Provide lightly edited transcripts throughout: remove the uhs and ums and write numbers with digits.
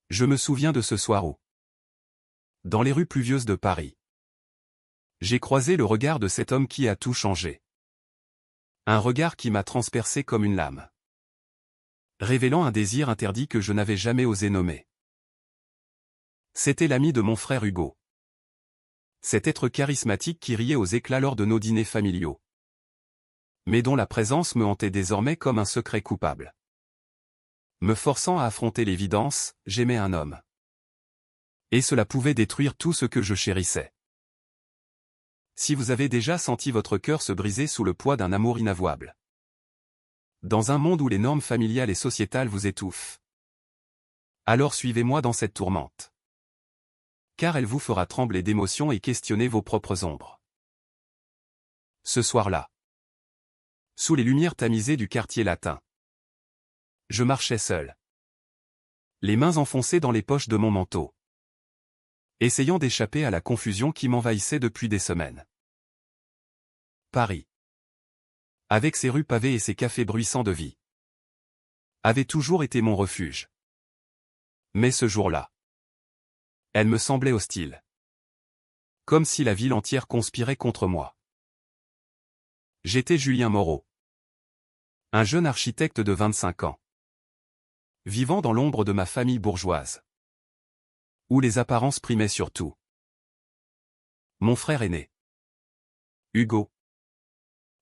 Je me souviens de ce soir où, dans les rues pluvieuses de Paris, j'ai croisé le regard de cet homme qui a tout changé. Un regard qui m'a transpercé comme une lame, révélant un désir interdit que je n'avais jamais osé nommer. C'était l'ami de mon frère Hugo. Cet être charismatique qui riait aux éclats lors de nos dîners familiaux, mais dont la présence me hantait désormais comme un secret coupable. Me forçant à affronter l'évidence, j'aimais un homme. Et cela pouvait détruire tout ce que je chérissais. Si vous avez déjà senti votre cœur se briser sous le poids d'un amour inavouable, dans un monde où les normes familiales et sociétales vous étouffent, alors suivez-moi dans cette tourmente. Car elle vous fera trembler d'émotion et questionner vos propres ombres. Ce soir-là, sous les lumières tamisées du quartier latin, je marchais seul, les mains enfoncées dans les poches de mon manteau, essayant d'échapper à la confusion qui m'envahissait depuis des semaines. Paris, avec ses rues pavées et ses cafés bruissants de vie, avait toujours été mon refuge. Mais ce jour-là, elle me semblait hostile. Comme si la ville entière conspirait contre moi. J'étais Julien Moreau, un jeune architecte de 25 ans, vivant dans l'ombre de ma famille bourgeoise, où les apparences primaient surtout. Mon frère aîné, Hugo,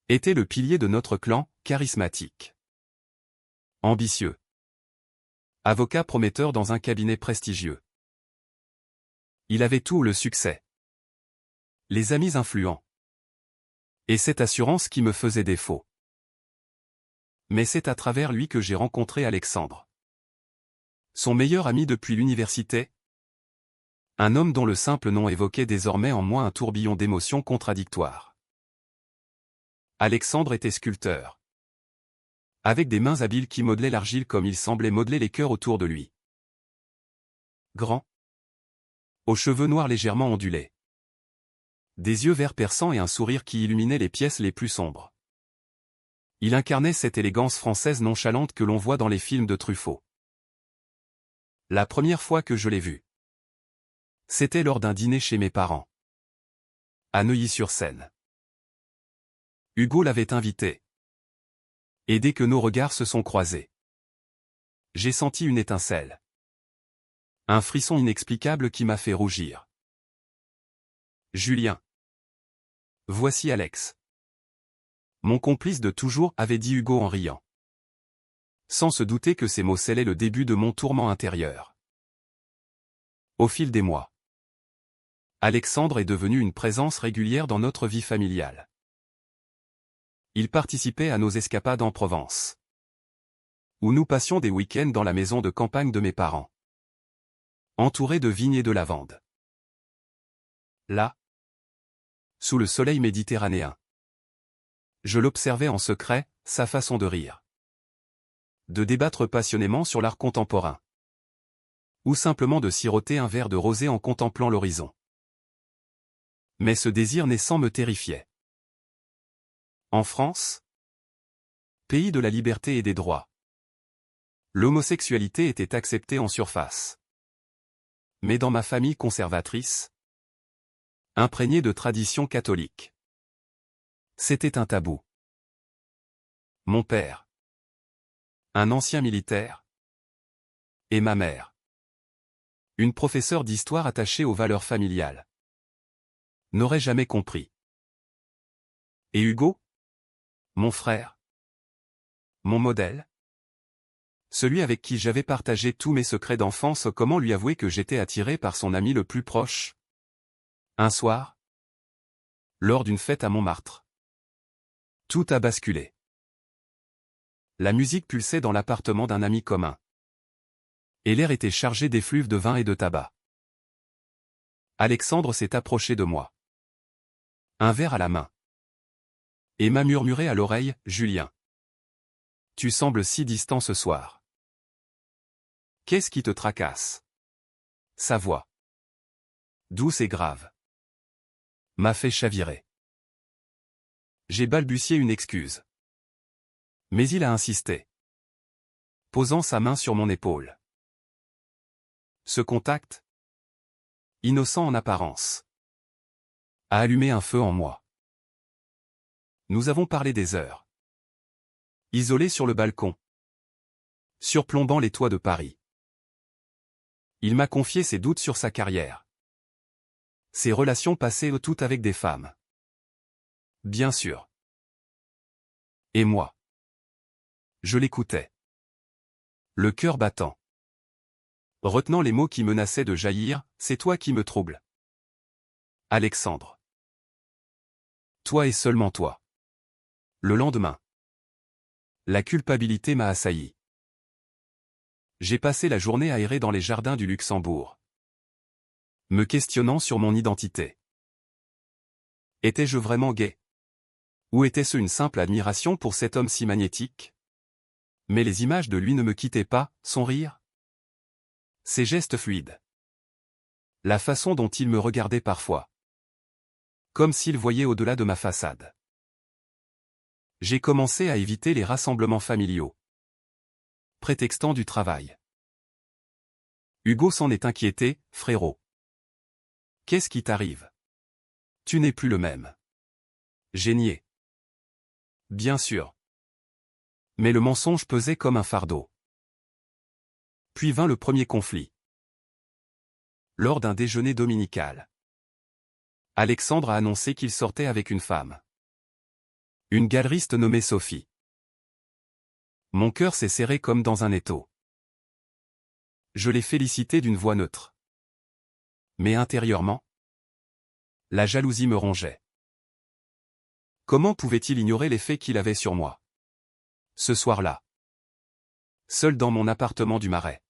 était le pilier de notre clan, charismatique, ambitieux, avocat prometteur dans un cabinet prestigieux. Il avait tout le succès, les amis influents, et cette assurance qui me faisait défaut. Mais c'est à travers lui que j'ai rencontré Alexandre. Son meilleur ami depuis l'université. Un homme dont le simple nom évoquait désormais en moi un tourbillon d'émotions contradictoires. Alexandre était sculpteur, avec des mains habiles qui modelaient l'argile comme il semblait modeler les cœurs autour de lui. Grand, aux cheveux noirs légèrement ondulés, des yeux verts perçants et un sourire qui illuminait les pièces les plus sombres. Il incarnait cette élégance française nonchalante que l'on voit dans les films de Truffaut. La première fois que je l'ai vu, c'était lors d'un dîner chez mes parents, à Neuilly-sur-Seine. Hugo l'avait invité. Et dès que nos regards se sont croisés, j'ai senti une étincelle. Un frisson inexplicable qui m'a fait rougir. Julien. Voici Alex. Mon complice de toujours, avait dit Hugo en riant. Sans se douter que ces mots scellaient le début de mon tourment intérieur. Au fil des mois, Alexandre est devenu une présence régulière dans notre vie familiale. Il participait à nos escapades en Provence, où nous passions des week-ends dans la maison de campagne de mes parents, entourés de vignes et de lavandes. Là, sous le soleil méditerranéen, je l'observais en secret, sa façon de rire, de débattre passionnément sur l'art contemporain, ou simplement de siroter un verre de rosé en contemplant l'horizon. Mais ce désir naissant me terrifiait. En France, pays de la liberté et des droits, l'homosexualité était acceptée en surface. Mais dans ma famille conservatrice, imprégnée de traditions catholiques, c'était un tabou. Mon père, un ancien militaire, et ma mère, une professeure d'histoire attachée aux valeurs familiales, n'auraient jamais compris. Et Hugo, mon frère, mon modèle, celui avec qui j'avais partagé tous mes secrets d'enfance, comment lui avouer que j'étais attiré par son ami le plus proche? Un soir, lors d'une fête à Montmartre, tout a basculé. La musique pulsait dans l'appartement d'un ami commun, et l'air était chargé d'effluves de vin et de tabac. Alexandre s'est approché de moi, un verre à la main, et m'a murmuré à l'oreille, « Julien, tu sembles si distant ce soir. Qu'est-ce qui te tracasse ?» Sa voix, douce et grave, m'a fait chavirer. J'ai balbutié une excuse. Mais il a insisté, posant sa main sur mon épaule. Ce contact, innocent en apparence, a allumé un feu en moi. Nous avons parlé des heures. Isolé sur le balcon, surplombant les toits de Paris. Il m'a confié ses doutes sur sa carrière. Ses relations passées toutes avec des femmes. Bien sûr. Et moi. Je l'écoutais. Le cœur battant. Retenant les mots qui menaçaient de jaillir, c'est toi qui me troubles. Alexandre. Toi et seulement toi. Le lendemain. La culpabilité m'a assailli. J'ai passé la journée à errer dans les jardins du Luxembourg, me questionnant sur mon identité. Étais-je vraiment gay? Ou était-ce une simple admiration pour cet homme si magnétique? Mais les images de lui ne me quittaient pas, son rire, ses gestes fluides, la façon dont il me regardait parfois, comme s'il voyait au-delà de ma façade. J'ai commencé à éviter les rassemblements familiaux, prétextant du travail. Hugo s'en est inquiété, frérot. Qu'est-ce qui t'arrive? Tu n'es plus le même. J'ai nié. Bien sûr. Mais le mensonge pesait comme un fardeau. Puis vint le premier conflit. Lors d'un déjeuner dominical, Alexandre a annoncé qu'il sortait avec une femme. Une galeriste nommée Sophie. Mon cœur s'est serré comme dans un étau. Je l'ai félicité d'une voix neutre. Mais intérieurement, la jalousie me rongeait. Comment pouvait-il ignorer l'effet qu'il avait sur moi? Ce soir-là, seul dans mon appartement du Marais,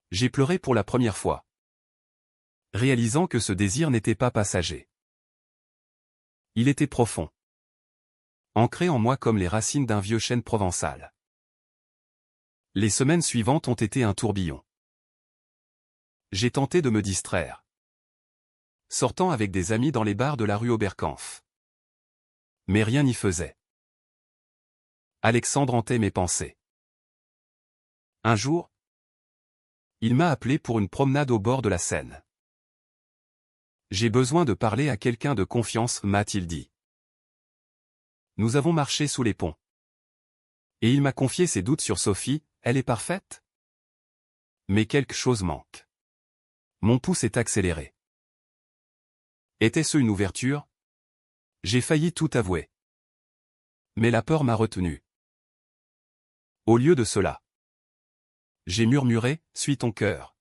j'ai pleuré pour la première fois, réalisant que ce désir n'était pas passager. Il était profond, ancré en moi comme les racines d'un vieux chêne provençal. Les semaines suivantes ont été un tourbillon. J'ai tenté de me distraire, sortant avec des amis dans les bars de la rue Oberkampf. Mais rien n'y faisait. Alexandre hantait mes pensées. Un jour, il m'a appelé pour une promenade au bord de la Seine. J'ai besoin de parler à quelqu'un de confiance, m'a-t-il dit. Nous avons marché sous les ponts. Et il m'a confié ses doutes sur Sophie, elle est parfaite? Mais quelque chose manque. Mon pouls s'est accéléré. Était-ce une ouverture? J'ai failli tout avouer. Mais la peur m'a retenu. Au lieu de cela, j'ai murmuré, suis ton cœur.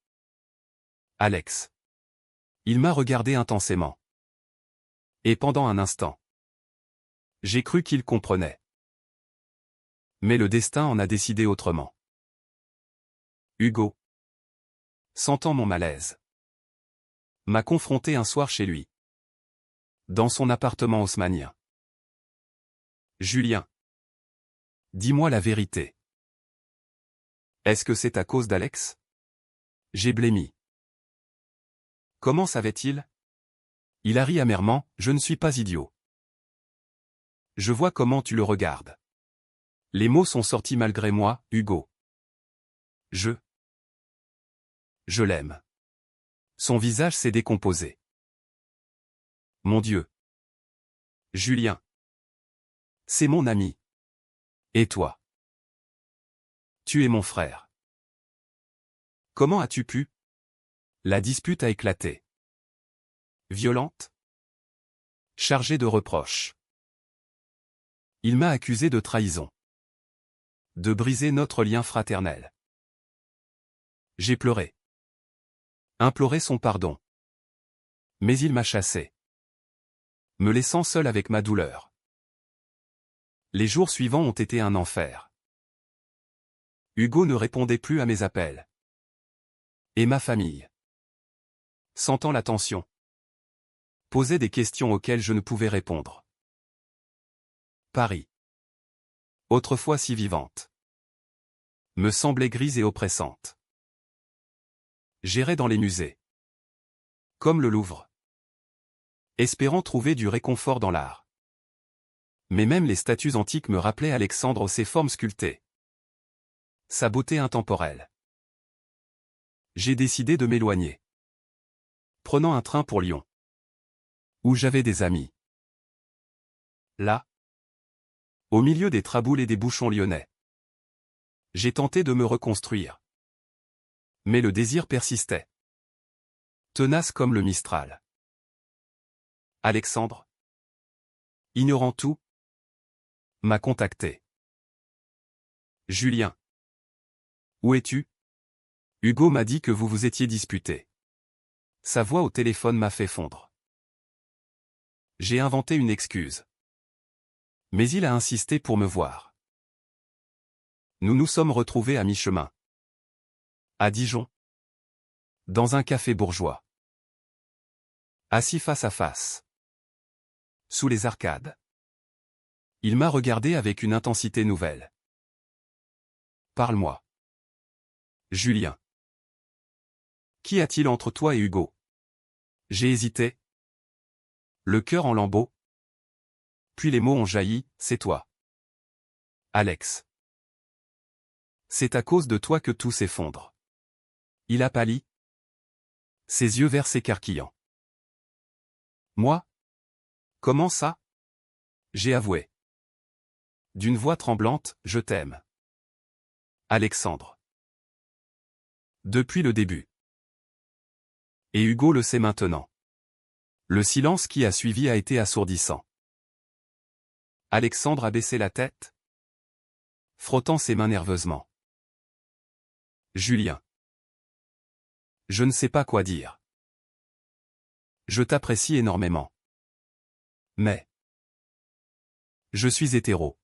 Alex. Il m'a regardé intensément. Et pendant un instant, j'ai cru qu'il comprenait. Mais le destin en a décidé autrement. Hugo, sentant mon malaise, m'a confronté un soir chez lui, dans son appartement haussmannien. Julien, dis-moi la vérité. Est-ce que c'est à cause d'Alex? J'ai blêmi. Comment savait-il? Il a ri amèrement, je ne suis pas idiot. Je vois comment tu le regardes. Les mots sont sortis malgré moi, Hugo. Je l'aime. Son visage s'est décomposé. Mon Dieu. Julien. C'est mon ami. Et toi? Tu es mon frère. Comment as-tu pu? La dispute a éclaté. Violente? Chargée de reproches. Il m'a accusé de trahison. De briser notre lien fraternel. J'ai pleuré. Imploré son pardon. Mais il m'a chassé, me laissant seul avec ma douleur. Les jours suivants ont été un enfer. Hugo ne répondait plus à mes appels. Et ma famille, sentant la tension, posait des questions auxquelles je ne pouvais répondre. Paris, autrefois si vivante, me semblait grise et oppressante. J'errais dans les musées, comme le Louvre, espérant trouver du réconfort dans l'art. Mais même les statues antiques me rappelaient Alexandre aux ses formes sculptées, sa beauté intemporelle. J'ai décidé de m'éloigner. Prenant un train pour Lyon. Où j'avais des amis. Là. Au milieu des traboules et des bouchons lyonnais. J'ai tenté de me reconstruire. Mais le désir persistait. Tenace comme le Mistral. Alexandre, ignorant tout, m'a contacté. Julien. Où es-tu? Hugo m'a dit que vous vous étiez disputé. Sa voix au téléphone m'a fait fondre. J'ai inventé une excuse. Mais il a insisté pour me voir. Nous nous sommes retrouvés à mi-chemin. À Dijon. Dans un café bourgeois. Assis face à face. Sous les arcades. Il m'a regardé avec une intensité nouvelle. Parle-moi. Julien. Qu'y a-t-il entre toi et Hugo? J'ai hésité. Le cœur en lambeaux. Puis les mots ont jailli, c'est toi. Alex. C'est à cause de toi que tout s'effondre. Il a pâli. Ses yeux verts s'écarquillant. Moi? Comment ça? J'ai avoué. D'une voix tremblante, je t'aime. Alexandre. Depuis le début. Et Hugo le sait maintenant. Le silence qui a suivi a été assourdissant. Alexandre a baissé la tête, frottant ses mains nerveusement. Julien. Je ne sais pas quoi dire. Je t'apprécie énormément. Mais. Je suis hétéro.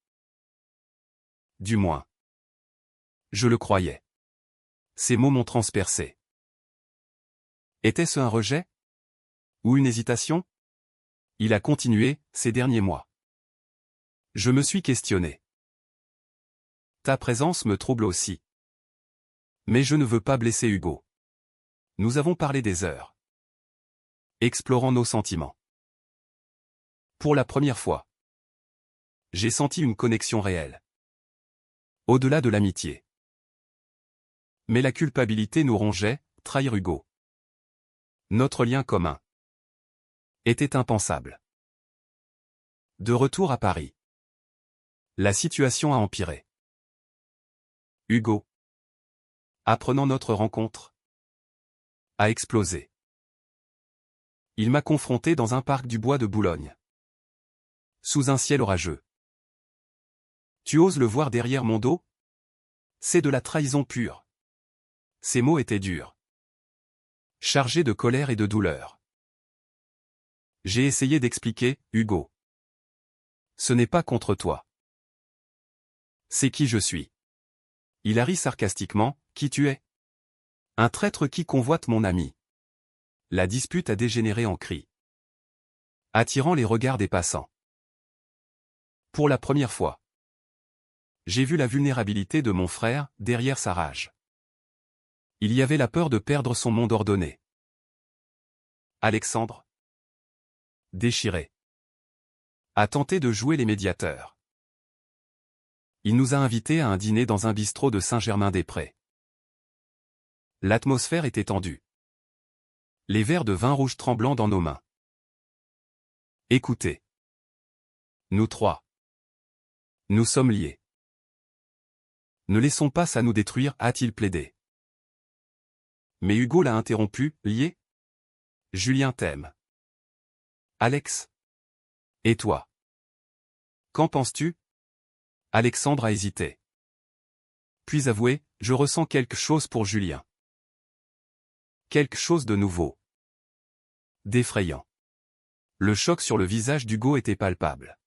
Du moins. Je le croyais. Ces mots m'ont transpercé. Était-ce un rejet? Ou une hésitation? Il a continué, ces derniers mois. Je me suis questionné. Ta présence me trouble aussi. Mais je ne veux pas blesser Hugo. Nous avons parlé des heures. Explorant nos sentiments. Pour la première fois. J'ai senti une connexion réelle. Au-delà de l'amitié. Mais la culpabilité nous rongeait, trahir Hugo. Notre lien commun. Était impensable. De retour à Paris. La situation a empiré. Hugo. Apprenant notre rencontre. A explosé. Il m'a confronté dans un parc du bois de Boulogne. Sous un ciel orageux. Tu oses le voir derrière mon dos? C'est de la trahison pure. Ces mots étaient durs. Chargés de colère et de douleur. J'ai essayé d'expliquer, Hugo. Ce n'est pas contre toi. C'est qui je suis. Il a ri sarcastiquement, qui tu es? Un traître qui convoite mon ami. La dispute a dégénéré en cri. Attirant les regards des passants. Pour la première fois. J'ai vu la vulnérabilité de mon frère, derrière sa rage. Il y avait la peur de perdre son monde ordonné. Alexandre. Déchiré. A tenté de jouer les médiateurs. Il nous a invités à un dîner dans un bistrot de Saint-Germain-des-Prés. L'atmosphère était tendue. Les verres de vin rouge tremblant dans nos mains. Écoutez. Nous trois. Nous sommes liés. Ne laissons pas ça nous détruire, a-t-il plaidé. Mais Hugo l'a interrompu, lié? Julien t'aime. Alex. Et toi? Qu'en penses-tu? Alexandre a hésité. Puis avoué, je ressens quelque chose pour Julien. Quelque chose de nouveau. D'effrayant. Le choc sur le visage d'Hugo était palpable.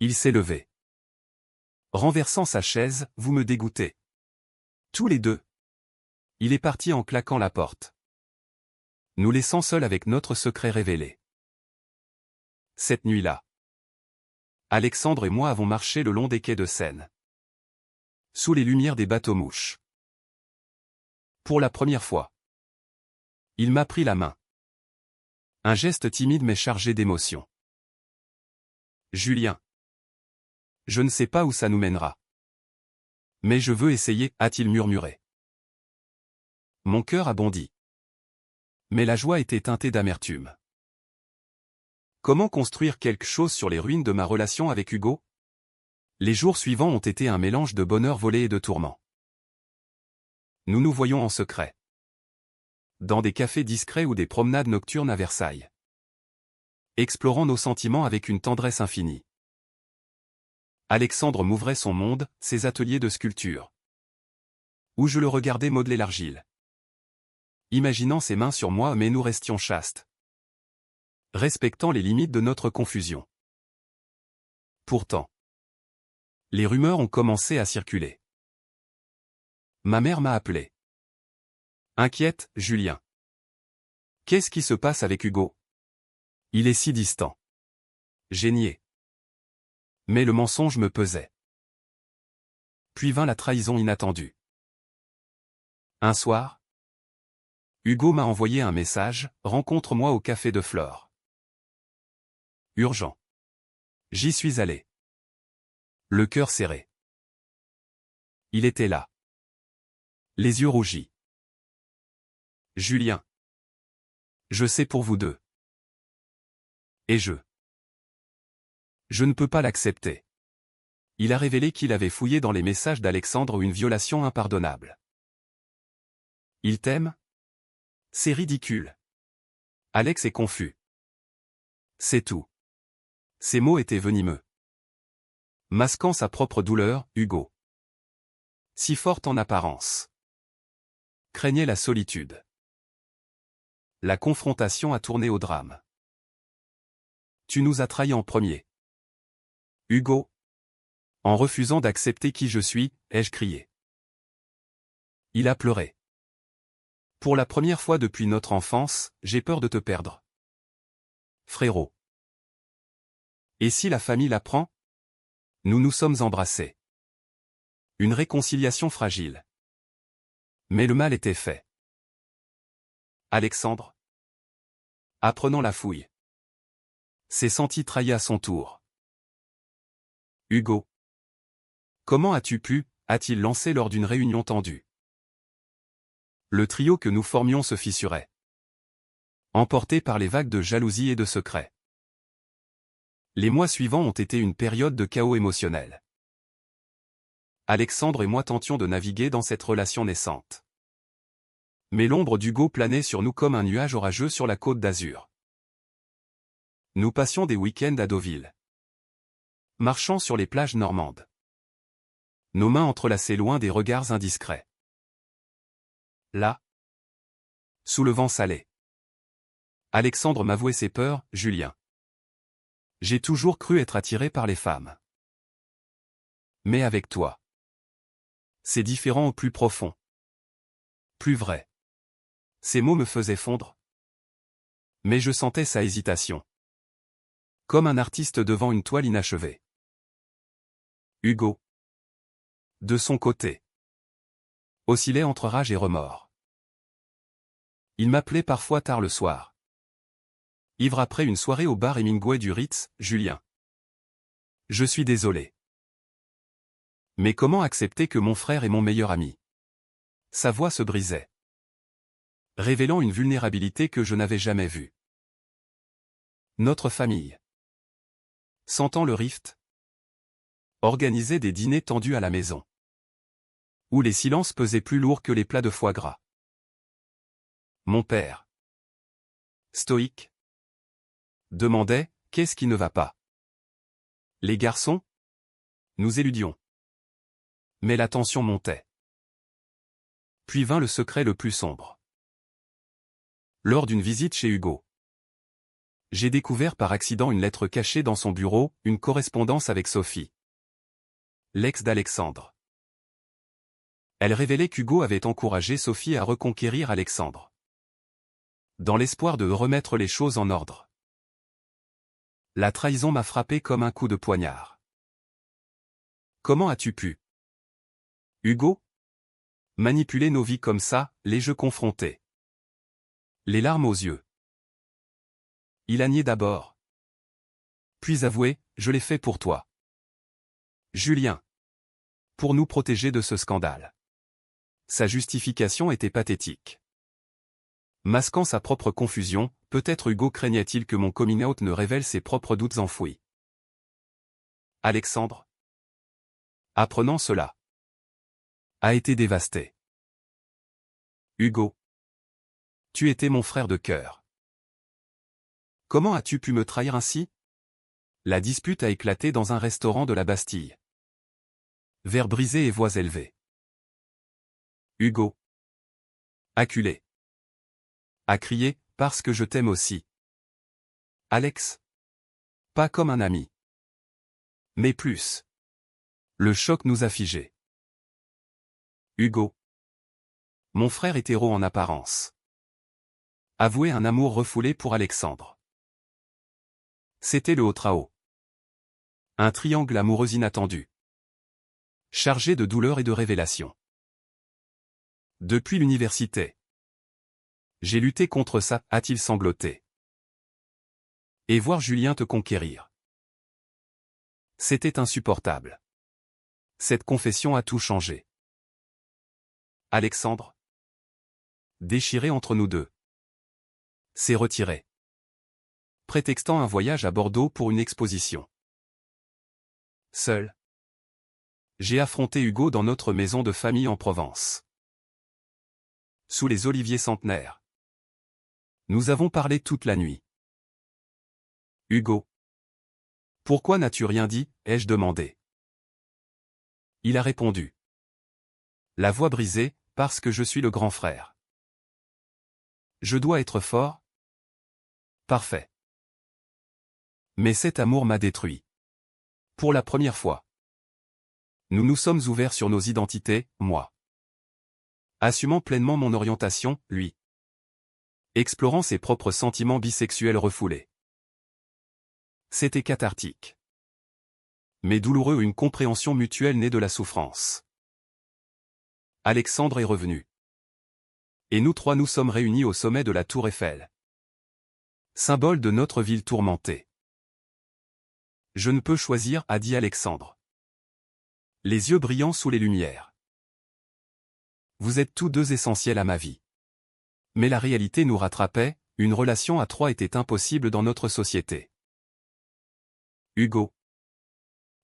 Il s'est levé. Renversant sa chaise, vous me dégoûtez. Tous les deux. Il est parti en claquant la porte. Nous laissant seuls avec notre secret révélé. Cette nuit-là. Alexandre et moi avons marché le long des quais de Seine. Sous les lumières des bateaux-mouches. Pour la première fois. Il m'a pris la main. Un geste timide mais chargé d'émotion. Julien. Je ne sais pas où ça nous mènera. Mais je veux essayer, a-t-il murmuré. Mon cœur a bondi. Mais la joie était teintée d'amertume. Comment construire quelque chose sur les ruines de ma relation avec Hugo? Les jours suivants ont été un mélange de bonheur volé et de tourments. Nous nous voyons en secret. Dans des cafés discrets ou des promenades nocturnes à Versailles. Explorant nos sentiments avec une tendresse infinie. Alexandre m'ouvrait son monde, ses ateliers de sculpture. Où je le regardais modeler l'argile. Imaginant ses mains sur moi, mais nous restions chastes. Respectant les limites de notre confusion. Pourtant, les rumeurs ont commencé à circuler. Ma mère m'a appelé. Inquiète, Julien. Qu'est-ce qui se passe avec Hugo? Il est si distant. J'ai nié. Mais le mensonge me pesait. Puis vint la trahison inattendue. Un soir, Hugo m'a envoyé un message, rencontre-moi au café de Flore. Urgent. J'y suis allé. Le cœur serré. Il était là. Les yeux rougis. Julien. Je sais pour vous deux. Et je ne peux pas l'accepter. Il a révélé qu'il avait fouillé dans les messages d'Alexandre une violation impardonnable. Il t'aime? C'est ridicule. Alex est confus. C'est tout. Ces mots étaient venimeux. Masquant sa propre douleur, Hugo, si forte en apparence, craignait la solitude. La confrontation a tourné au drame. Tu nous as trahis en premier. Hugo. En refusant d'accepter qui je suis, ai-je crié. Il a pleuré. Pour la première fois depuis notre enfance, j'ai peur de te perdre. Frérot. Et si la famille l'apprend? Nous nous sommes embrassés. Une réconciliation fragile. Mais le mal était fait. Alexandre, apprenant la fouille, s'est senti trahi à son tour. Hugo. Comment as-tu pu, a-t-il lancé lors d'une réunion tendue. Le trio que nous formions se fissurait. Emporté par les vagues de jalousie et de secrets. Les mois suivants ont été une période de chaos émotionnel. Alexandre et moi tentions de naviguer dans cette relation naissante. Mais l'ombre d'Hugo planait sur nous comme un nuage orageux sur la côte d'Azur. Nous passions des week-ends à Deauville. Marchant sur les plages normandes. Nos mains entrelacées loin des regards indiscrets. Là, sous le vent salé, Alexandre m'avouait ses peurs, Julien. J'ai toujours cru être attiré par les femmes. Mais avec toi, c'est différent au plus profond. Plus vrai. Ces mots me faisaient fondre. Mais je sentais sa hésitation. Comme un artiste devant une toile inachevée. Hugo. De son côté, oscillait entre rage et remords. Il m'appelait parfois tard le soir. Ivre après une soirée au bar Hemingway du Ritz, Julien. Je suis désolé. Mais comment accepter que mon frère est mon meilleur ami? Sa voix se brisait. Révélant une vulnérabilité que je n'avais jamais vue. Notre famille. Sentant le rift, organisait des dîners tendus à la maison. Où les silences pesaient plus lourds que les plats de foie gras. Mon père, stoïque, demandait, qu'est-ce qui ne va pas? Les garçons? Nous éludions. Mais la tension montait. Puis vint le secret le plus sombre. Lors d'une visite chez Hugo, j'ai découvert par accident une lettre cachée dans son bureau, une correspondance avec Sophie, l'ex d'Alexandre. Elle révélait qu'Hugo avait encouragé Sophie à reconquérir Alexandre. Dans l'espoir de remettre les choses en ordre. La trahison m'a frappé comme un coup de poignard. Comment as-tu pu, Hugo, manipuler nos vies comme ça, les jeux confrontés? Les larmes aux yeux. Il a nié d'abord. Puis avoué, je l'ai fait pour toi. Julien. Pour nous protéger de ce scandale. Sa justification était pathétique. Masquant sa propre confusion, peut-être Hugo craignait-il que mon coming out ne révèle ses propres doutes enfouis. Alexandre, apprenant cela, a été dévasté. Hugo, tu étais mon frère de cœur. Comment as-tu pu me trahir ainsi? La dispute a éclaté dans un restaurant de la Bastille. Verres brisés et voix élevées. Hugo, acculé, a crié, parce que je t'aime aussi. Alex, pas comme un ami, mais plus. Le choc nous a figés. Hugo, mon frère hétéro en apparence, avouait un amour refoulé pour Alexandre. C'était le Haut-Trao. Un triangle amoureux inattendu, chargé de douleur et de révélations. Depuis l'université, j'ai lutté contre ça, a-t-il sangloté. Et voir Julien te conquérir. C'était insupportable. Cette confession a tout changé. Alexandre, déchiré entre nous deux, s'est retiré, prétextant un voyage à Bordeaux pour une exposition. Seul, j'ai affronté Hugo dans notre maison de famille en Provence. Sous les oliviers centenaires. Nous avons parlé toute la nuit. Hugo, pourquoi n'as-tu rien dit, ai-je demandé. Il a répondu. La voix brisée, parce que je suis le grand frère. Je dois être fort? Parfait. Mais cet amour m'a détruit. Pour la première fois. Nous nous sommes ouverts sur nos identités, moi. Assumant pleinement mon orientation, lui. Explorant ses propres sentiments bisexuels refoulés. C'était cathartique. Mais douloureux, une compréhension mutuelle née de la souffrance. Alexandre est revenu. Et nous trois nous sommes réunis au sommet de la tour Eiffel. Symbole de notre ville tourmentée. Je ne peux choisir, a dit Alexandre. Les yeux brillants sous les lumières. Vous êtes tous deux essentiels à ma vie. Mais la réalité nous rattrapait, une relation à trois était impossible dans notre société. Hugo,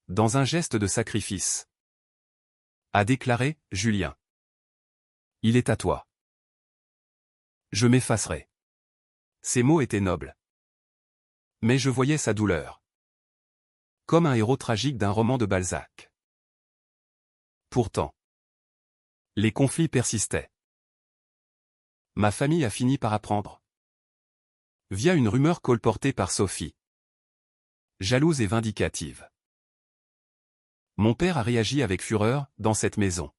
dans un geste de sacrifice, a déclaré, Julien. Il est à toi. Je m'effacerai. Ces mots étaient nobles. Mais je voyais sa douleur. Comme un héros tragique d'un roman de Balzac. Pourtant, les conflits persistaient. Ma famille a fini par apprendre. Via une rumeur colportée par Sophie. Jalouse et vindicative. Mon père a réagi avec fureur, dans cette maison.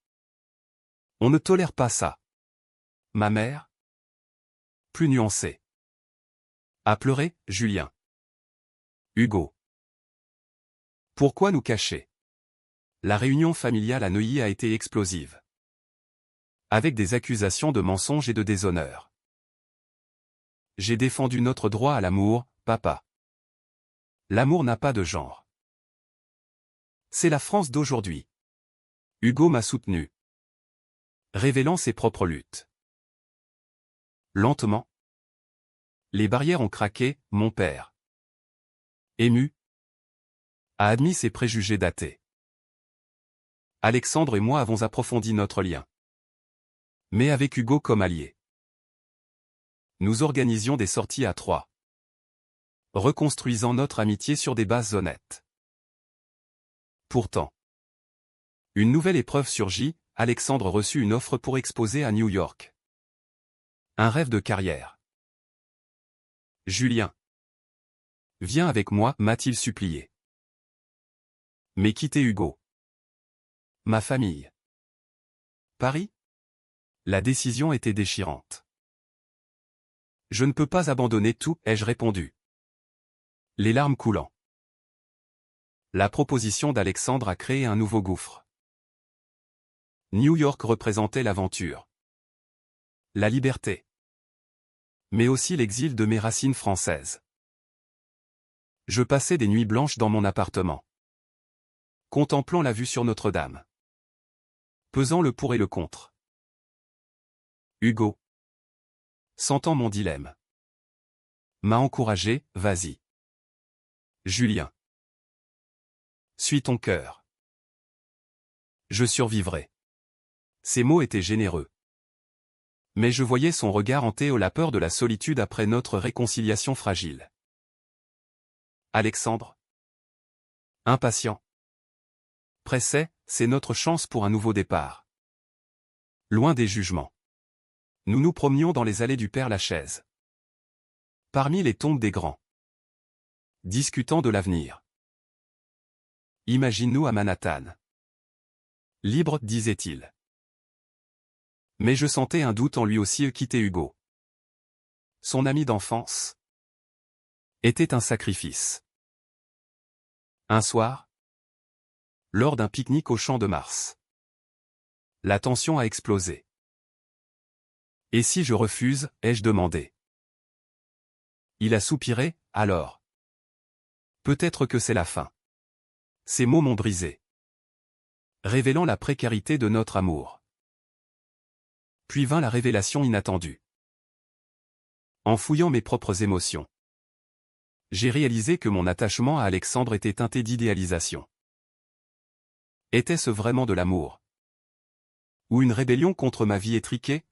On ne tolère pas ça. Ma mère, plus nuancée, a pleuré, Julien. Hugo. Pourquoi nous cacher? La réunion familiale à Neuilly a été explosive. Avec des accusations de mensonges et de déshonneur. J'ai défendu notre droit à l'amour, papa. L'amour n'a pas de genre. C'est la France d'aujourd'hui. Hugo m'a soutenu. Révélant ses propres luttes. Lentement. Les barrières ont craqué, mon père. Ému. A admis ses préjugés datés. Alexandre et moi avons approfondi notre lien. Mais avec Hugo comme allié. Nous organisions des sorties à trois. Reconstruisant notre amitié sur des bases honnêtes. Pourtant, une nouvelle épreuve surgit, Alexandre reçut une offre pour exposer à New York. Un rêve de carrière. Julien. Viens avec moi, m'a-t-il supplié. Mais quitter Hugo. Ma famille. Paris? La décision était déchirante. Je ne peux pas abandonner tout, ai-je répondu. Les larmes coulant. La proposition d'Alexandre a créé un nouveau gouffre. New York représentait l'aventure. La liberté. Mais aussi l'exil de mes racines françaises. Je passais des nuits blanches dans mon appartement. Contemplant la vue sur Notre-Dame. Pesant le pour et le contre. Hugo. Sentant mon dilemme. M'a encouragé, vas-y. Julien. Suis ton cœur. Je survivrai. Ces mots étaient généreux. Mais je voyais son regard hanté la peur de la solitude après notre réconciliation fragile. Alexandre. Impatient. Pressé, c'est notre chance pour un nouveau départ. Loin des jugements. Nous nous promenions dans les allées du Père-Lachaise. Parmi les tombes des grands. Discutant de l'avenir. Imagine-nous à Manhattan. Libre, disait-il. Mais je sentais un doute en lui aussi quitter Hugo. Son ami d'enfance. Était un sacrifice. Un soir. Lors d'un pique-nique au Champ de Mars. La tension a explosé. Et si je refuse, ai-je demandé. Il a soupiré, alors. Peut-être que c'est la fin. Ces mots m'ont brisé. Révélant la précarité de notre amour. Puis vint la révélation inattendue. En fouillant mes propres émotions. J'ai réalisé que mon attachement à Alexandre était teinté d'idéalisation. Était-ce vraiment de l'amour? Ou une rébellion contre ma vie étriquée?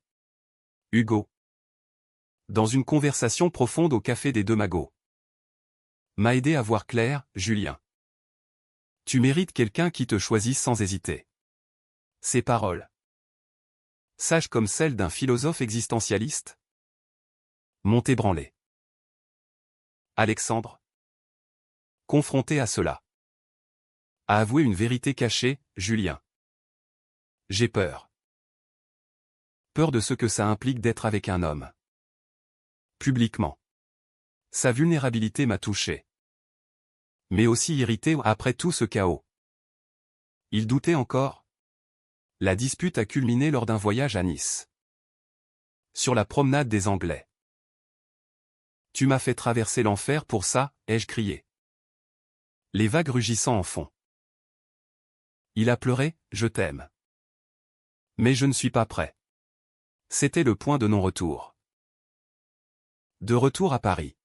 Hugo. Dans une conversation profonde au café des Deux Magots. M'a aidé à voir clair, Julien. Tu mérites quelqu'un qui te choisisse sans hésiter. Ces paroles. Sages comme celles d'un philosophe existentialiste. M'ont ébranlé. Alexandre. Confronté à cela. A avoué une vérité cachée, Julien. J'ai peur. Peur de ce que ça implique d'être avec un homme. Publiquement. Sa vulnérabilité m'a touché. Mais aussi irrité après tout ce chaos. Il doutait encore. La dispute a culminé lors d'un voyage à Nice. Sur la promenade des Anglais. Tu m'as fait traverser l'enfer pour ça, ai-je crié. Les vagues rugissant en fond. Il a pleuré, je t'aime. Mais je ne suis pas prêt. C'était le point de non-retour. De retour à Paris.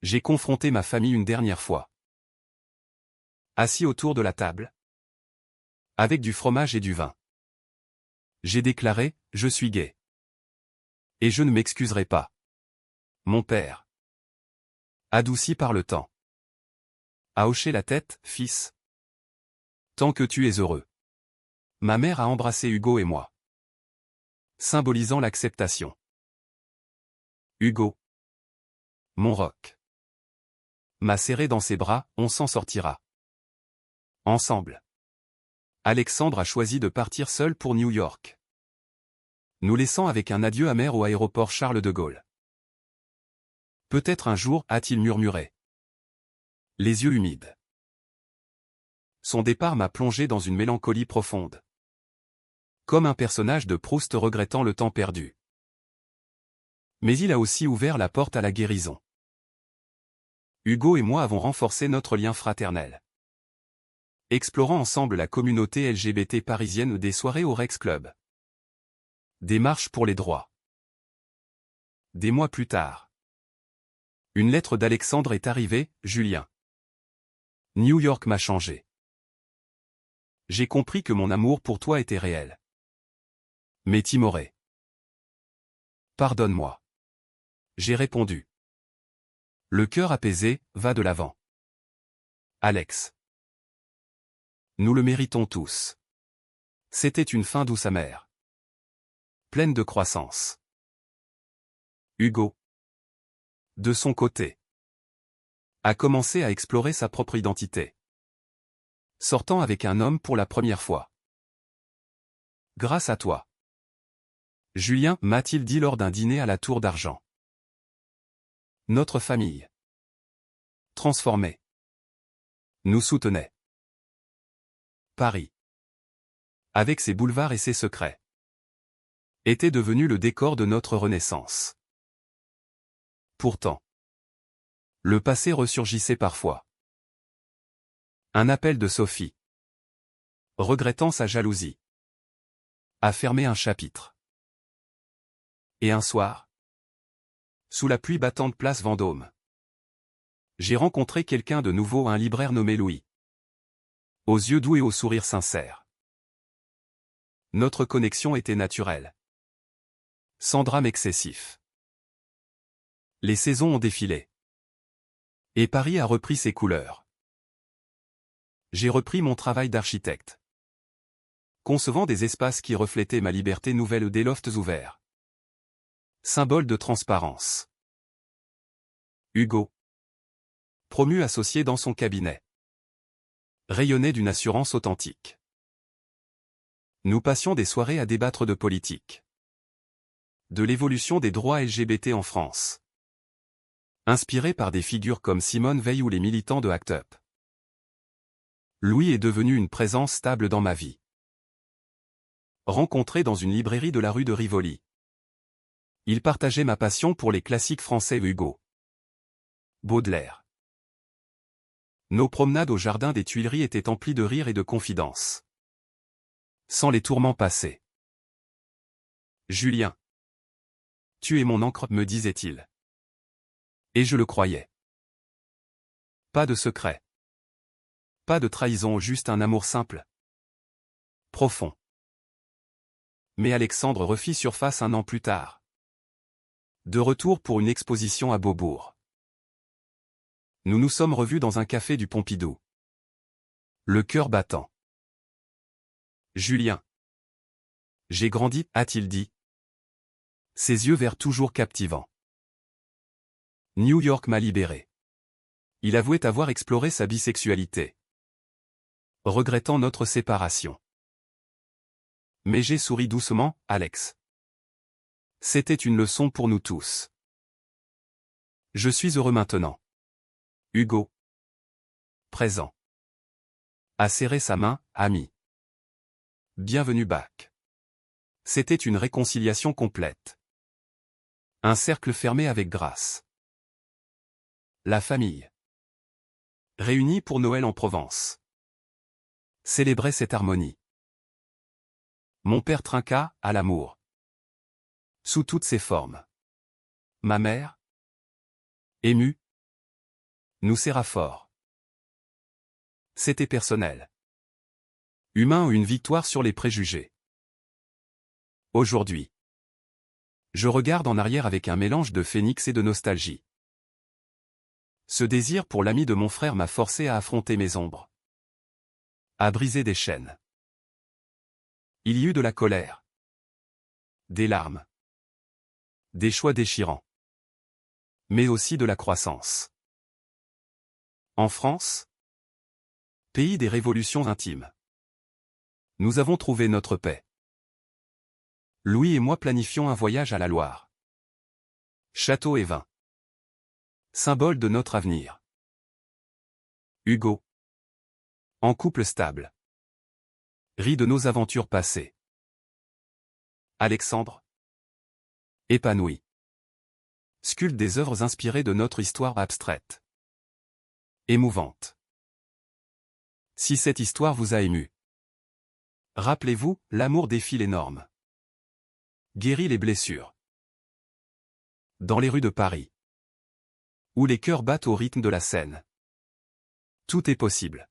J'ai confronté ma famille une dernière fois. Assis autour de la table. Avec du fromage et du vin. J'ai déclaré, je suis gay. Et je ne m'excuserai pas. Mon père. Adouci par le temps. A hoché la tête, fils. Tant que tu es heureux. Ma mère a embrassé Hugo et moi. Symbolisant l'acceptation. Hugo. Mon roc. M'a serré dans ses bras, on s'en sortira. Ensemble. Alexandre a choisi de partir seul pour New York. Nous laissant avec un adieu amer au aéroport Charles de Gaulle. Peut-être un jour, a-t-il murmuré. Les yeux humides. Son départ m'a plongé dans une mélancolie profonde. Comme un personnage de Proust regrettant le temps perdu. Mais il a aussi ouvert la porte à la guérison. Hugo et moi avons renforcé notre lien fraternel. Explorant ensemble la communauté LGBT parisienne des soirées au Rex Club. Des marches pour les droits. Des mois plus tard. Une lettre d'Alexandre est arrivée, Julien. New York m'a changé. J'ai compris que mon amour pour toi était réel. Mais timoré. Pardonne-moi. J'ai répondu. Le cœur apaisé, va de l'avant. Alex. Nous le méritons tous. C'était une fin douce amère. Pleine de croissance. Hugo. De son côté. A commencé à explorer sa propre identité. Sortant avec un homme pour la première fois. Grâce à toi. Julien, m'a-t-il dit lors d'un dîner à la Tour d'Argent. Notre famille. Transformée. Nous soutenait. Paris. Avec ses boulevards et ses secrets. Était devenu le décor de notre renaissance. Pourtant. Le passé ressurgissait parfois. Un appel de Sophie. Regrettant sa jalousie. A fermé un chapitre. Et un soir, sous la pluie battante place Vendôme, j'ai rencontré quelqu'un de nouveau, un libraire nommé Louis. Aux yeux doux et au sourire sincère. Notre connexion était naturelle. Sans drame excessif. Les saisons ont défilé. Et Paris a repris ses couleurs. J'ai repris mon travail d'architecte. Concevant des espaces qui reflétaient ma liberté nouvelle, des lofts ouverts. Symbole de transparence. Hugo. Promu associé dans son cabinet. Rayonnait d'une assurance authentique. Nous passions des soirées à débattre de politique. De l'évolution des droits LGBT en France. Inspiré par des figures comme Simone Veil ou les militants de ACT UP. Louis est devenu une présence stable dans ma vie. Rencontré dans une librairie de la rue de Rivoli. Il partageait ma passion pour les classiques français, Hugo. Baudelaire. Nos promenades au jardin des Tuileries étaient emplies de rires et de confidences. Sans les tourments passés. Julien. Tu es mon encre, me disait-il. Et je le croyais. Pas de secret. Pas de trahison, juste un amour simple. Profond. Mais Alexandre refit surface un an plus tard. De retour pour une exposition à Beaubourg. Nous nous sommes revus dans un café du Pompidou. Le cœur battant. Julien. J'ai grandi, a-t-il dit. Ses yeux verts toujours captivants. New York m'a libéré. Il avouait avoir exploré sa bisexualité. Regrettant notre séparation. Mais j'ai souri doucement, Alex. C'était une leçon pour nous tous. Je suis heureux maintenant. Hugo. Présent. A serré sa main, ami. Bienvenue back. C'était une réconciliation complète. Un cercle fermé avec grâce. La famille. Réunie pour Noël en Provence. Célébrait cette harmonie. Mon père trinqua, à l'amour. Sous toutes ses formes. Ma mère. Émue. Nous serra fort. C'était personnel. Humain ou une victoire sur les préjugés. Aujourd'hui. Je regarde en arrière avec un mélange de phénix et de nostalgie. Ce désir pour l'ami de mon frère m'a forcé à affronter mes ombres. À briser des chaînes. Il y eut de la colère. Des larmes. Des choix déchirants. Mais aussi de la croissance. En France, pays des révolutions intimes, nous avons trouvé notre paix. Louis et moi planifions un voyage à la Loire. Château et vin. Symbole de notre avenir. Hugo. En couple stable. Rit de nos aventures passées. Alexandre. Épanoui. Sculpte des œuvres inspirées de notre histoire abstraite. Émouvante. Si cette histoire vous a ému, rappelez-vous, l'amour défie les normes. Guérit les blessures. Dans les rues de Paris. Où les cœurs battent au rythme de la scène. Tout est possible.